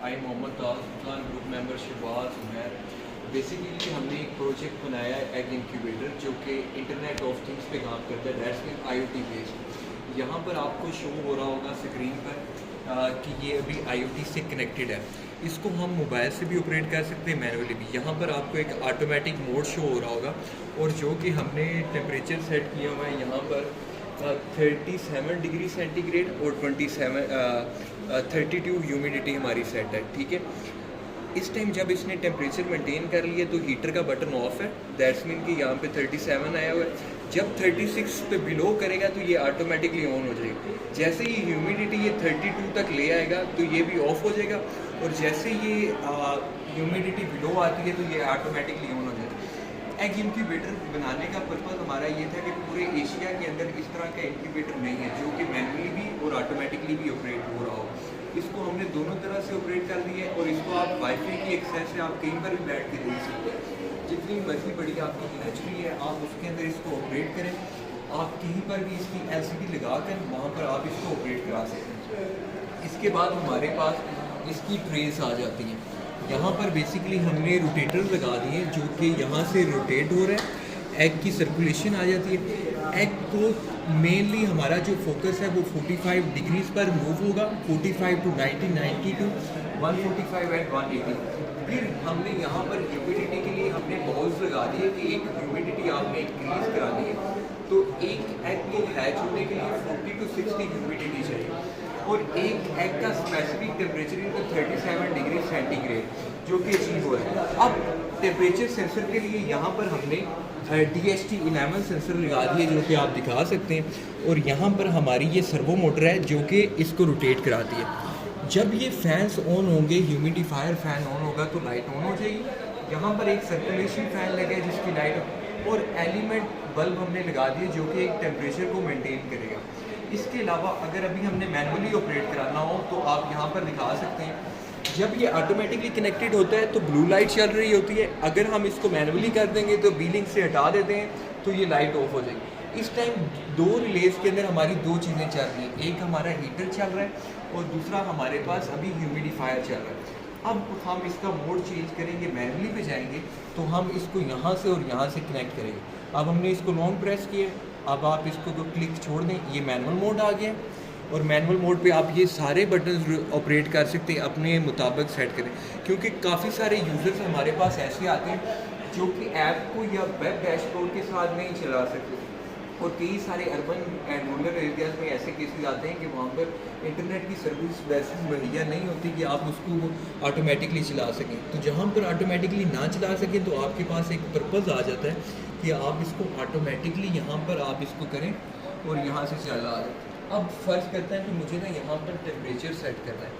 आई Mohammad Taj group member Shahbaz Umair. Basically हमने एक project बनाया है एग इंक्यूबेटर जो कि इंटरनेट ऑफ थिंग्स पे काम करता है, दैट्स मीन IoT बेस्ड। यहाँ पर आपको शो हो रहा होगा स्क्रीन पर कि ये अभी IoT से कनेक्टेड है। इसको हम मोबाइल से भी ऑपरेट कर सकते हैं, मैनुअली भी। यहाँ पर आपको एक ऑटोमेटिक मोड शो हो रहा होगा और जो कि हमने टेम्परेचर सेट किया हुआ है यहाँ पर 37 डिग्री सेंटीग्रेड और 32 ह्यूमिडिटी हमारी सेट है, ठीक है। इस टाइम जब इसने टेम्परेचर मेंटेन कर लिया तो हीटर का बटन ऑफ है, दैट्स मीन कि यहाँ पे 37 आया हुआ है। जब 36 पे बिलो करेगा तो ये ऑटोमेटिकली ऑन हो जाएगा। जैसे ही ह्यूमिडिटी ये 32 तक ले आएगा तो ये भी ऑफ हो जाएगा, और जैसे ये ह्यूमिडिटी बिलो आती है तो ये ऑटोमेटिकली ऑन हो जाएगा। एग इंक्यूबेटर बनाने का पर्पज़ हमारा ये था कि पूरे एशिया के अंदर इस तरह का इंक्यूबेटर नहीं है जो कि मैनुअली भी और ऑटोमेटिकली भी ऑपरेट हो रहा हो। इसको हमने दोनों तरह से ऑपरेट कर दिया है और इसको आप वाईफाई की एक्सेस से आप कहीं पर भी बैठ के देख सकते हैं। जितनी मर्जी बड़ी आपकी इंडस्ट्री है आप उसके अंदर इसको ऑपरेट करें, आप कहीं पर भी इसकी LCD लगा कर वहाँ पर आप इसको ऑपरेट करा सकते हैं। इसके बाद हमारे पास इसकी ट्रेस आ जाती हैं। यहाँ पर बेसिकली हमने रोटेटर लगा दिए जो कि यहाँ से रोटेट हो रहा है, एग की सर्कुलेशन आ जाती है। एग को मेनली हमारा जो फोकस है वो 45 डिग्रीज पर मूव होगा, 45 टू 90, 90 टू 145 एंड 180। फिर हमने यहाँ पर ह्यूमिडिटी के लिए हमने बॉल्स लगा दिए कि एक ह्यूमिडिटी आपने इंक्रीज करा दी है, तो एक एग को हैच होने के लिए 40 टू 60 ह्यूमिडिटी चाहिए, और एक एग का स्पेसिफिक टेम्परेचर इनका 37 डिग्री सेंटीग्रेड जो कि अचीव हो रहा है। अब टेम्परेचर सेंसर के लिए यहाँ पर हमने DHT11 सेंसर लगा दिए जो कि आप दिखा सकते हैं, और यहाँ पर हमारी ये सर्वो मोटर है जो कि इसको रोटेट कराती है। जब ये फैंस ऑन होंगे, ह्यूमिडिफायर फैन ऑन होगा तो लाइट ऑन हो जाएगी। यहाँ पर एक सर्कुलेशन फैन लगा है जिसकी लाइट, और एलिमेंट बल्ब हमने लगा दिए जो कि एक टेम्परेचर को मेंटेन करेगा। इसके अलावा अगर अभी हमने मैनुअली ऑपरेट कराना हो तो आप यहाँ पर दिखा सकते हैं, जब ये ऑटोमेटिकली कनेक्टेड होता है तो ब्लू लाइट चल रही होती है। अगर हम इसको मैनुअली कर देंगे तो बीलिंग से हटा देते हैं तो ये लाइट ऑफ हो जाएगी। इस टाइम दो रिलेज के अंदर हमारी दो चीज़ें चल रही हैं, एक हमारा हीटर चल रहा है और दूसरा हमारे पास अभी ह्यूमिडिफायर चल रहा है। अब हम इसका मोड चेंज करेंगे, मैनुअली पे जाएंगे तो हम इसको यहाँ से और यहाँ से कनेक्ट करेंगे। अब हमने इसको लॉन्ग प्रेस किया, अब आप इसको तो क्लिक छोड़ दें, ये मैनुअल मोड आ गया, और मैनुअल मोड पे आप ये सारे बटन ऑपरेट कर सकते हैं, अपने मुताबिक सेट करें। क्योंकि काफ़ी सारे यूज़र्स हमारे पास ऐसे आते हैं जो कि ऐप को या वेब डैशबोर्ड के साथ नहीं चला सकते, और कई सारे अर्बन एंड रूरल एरियाज़ में ऐसे केसेस आते हैं कि वहाँ पर इंटरनेट की सर्विस वैसे मुहैया नहीं होती कि आप उसको ऑटोमेटिकली चला सकें। तो जहाँ पर ऑटोमेटिकली ना चला सकें तो आपके पास एक पर्पज़ आ जाता है कि आप इसको ऑटोमेटिकली यहाँ पर आप इसको करें और यहाँ से चला आ जाए। अब फ़र्ज़ करता है कि मुझे ना यहाँ पर टेम्परेचर सेट करना है,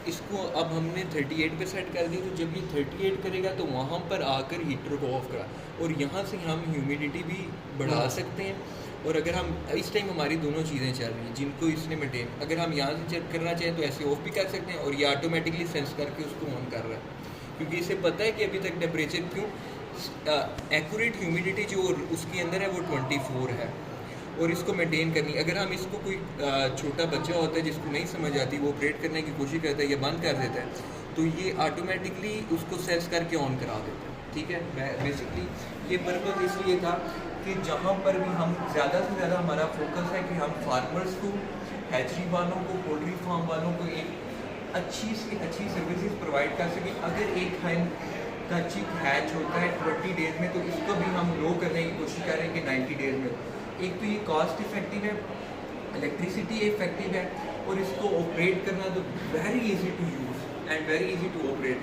इसको अब हमने 38 पे सेट कर दिया, तो जब ये 38 करेगा तो वहाँ पर आकर हीटर को ऑफ करा, और यहाँ से हम ह्यूमिडिटी भी बढ़ा सकते हैं। और अगर हम इस टाइम हमारी दोनों चीज़ें चल रही हैं जिनको इसने मेंटेन, अगर हम यहाँ से चेक करना चाहें तो ऐसे ऑफ भी कर सकते हैं, और ये ऑटोमेटिकली सेंस करके उसको ऑन कर रहा है, क्योंकि इसे पता है कि अभी तक टेम्परेचर क्यों एक्यूरेट ह्यूमिडिटी जो उसके अंदर है वो 24 है, और इसको मेंटेन करनी। अगर हम इसको कोई छोटा बच्चा होता है जिसको नहीं समझ आती, वो ऑपरेट करने की कोशिश करता है या बंद कर देता है, तो ये ऑटोमेटिकली उसको सेंस करके ऑन करा देता है, ठीक है। बेसिकली ये पर्पज़ इसलिए था कि जहाँ पर भी हम ज़्यादा से ज़्यादा हमारा फोकस है कि हम फार्मर्स को, हैचरी वालों को, पोल्ट्री फार्म वालों को एक अच्छी से अच्छी सर्विसेज प्रोवाइड कर सकें। अगर एक हैन का चिक हैच होता है 20 डेज़ में, तो इसको भी हम लो करने की कोशिश कर रहे हैं कि 90 डेज़ में। एक तो ये कॉस्ट इफेक्टिव है, इलेक्ट्रिसिटी इफेक्टिव है, और इसको ऑपरेट करना तो very easy to use and very easy to operate.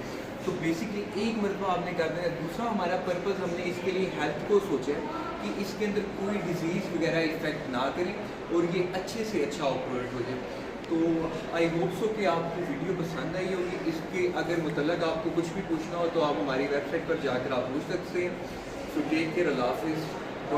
तो बेसिकली एक मरतबा आपने कर देना। दूसरा हमारा पर्पज़ हमने इसके लिए हेल्थ को सोचा है कि इसके अंदर कोई डिजीज़ वगैरह इफेक्ट ना करें और ये अच्छे से अच्छा ऑपरेट हो जाए। तो आई होप सो कि आपको वीडियो पसंद आई होगी। इसके अगर मुतल्लक आपको कुछ भी पूछना हो तो आप हमारी वेबसाइट पर जाकर आप पूछ सकते हैं। सो टेक केयर, अल्लाह हाफिज़।